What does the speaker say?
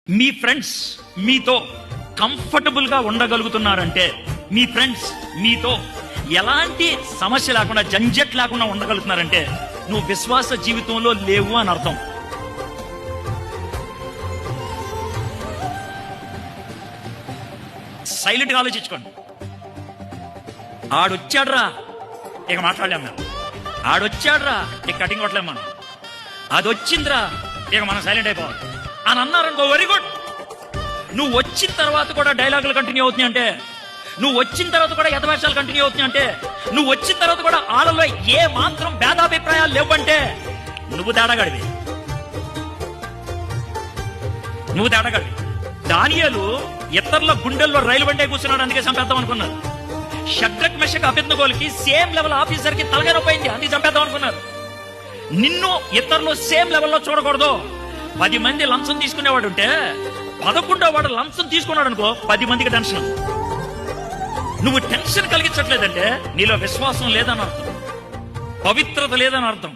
మీ friends మీతో comfortable గా ఉండగలుగుతున్నారంటే, మీ friends మీతో ఎలాంటి సమస్య లేకుండా జంజట్ లేకుండా ఉండగలుగుతున్నారంటే నువ్వు విశ్వాస జీవితంలో లేవు అని అర్థం. సైలెంట్ గా ఆలోచించుకోండి. ఆడొచ్చాడ్రా ఇక మాట్లాడలేం మనం, ఆడొచ్చాడ్రా ఇక కటింగ్ కొట్టలేం మనం, అది వచ్చిందిరా ఇక మనం సైలెంట్ అయిపోవాలి అని అన్నారనుకో, వెరీ గుడ్. నువ్వు వచ్చిన తర్వాత కూడా డైలాగులు కంటిన్యూ అవుతున్నాయి అంటే, నువ్వు వచ్చిన తర్వాత కూడా యథవేషాలు కంటిన్యూ అవుతున్నాయి అంటే, నువ్వు వచ్చిన తర్వాత కూడా ఆడలో ఏ మాత్రం భేదాభిప్రాయాలు లేవంటే నువ్వు తేడాగాడివి, నువ్వు తేడాగాడివి. దానియేలు ఇతరుల గుండెల్లో రైలు బండే కూర్చున్నాడు, అందుకే చంపేద్దాం అనుకున్నారు. షడ్రక్ మెషక్ అబేద్నెగోలకి సేమ్ లెవెల్ ఆఫీసర్ కి తలగా నొప్పైంది, అందుకే చంపేద్దాం అనుకున్నారు. నిన్ను ఇతరులు సేమ్ లెవెల్లో చూడకూడదు. 10 మంది లంచం తీసుకునేవాడు ఉంటే 11వ వాడు లంచం తీసుకున్నాడు అనుకో, 10 మందికి టెన్షన్. నువ్వు టెన్షన్ కలిగించట్లేదంటే నీలో విశ్వాసం లేదని అర్థం, పవిత్రత లేదని అర్థం.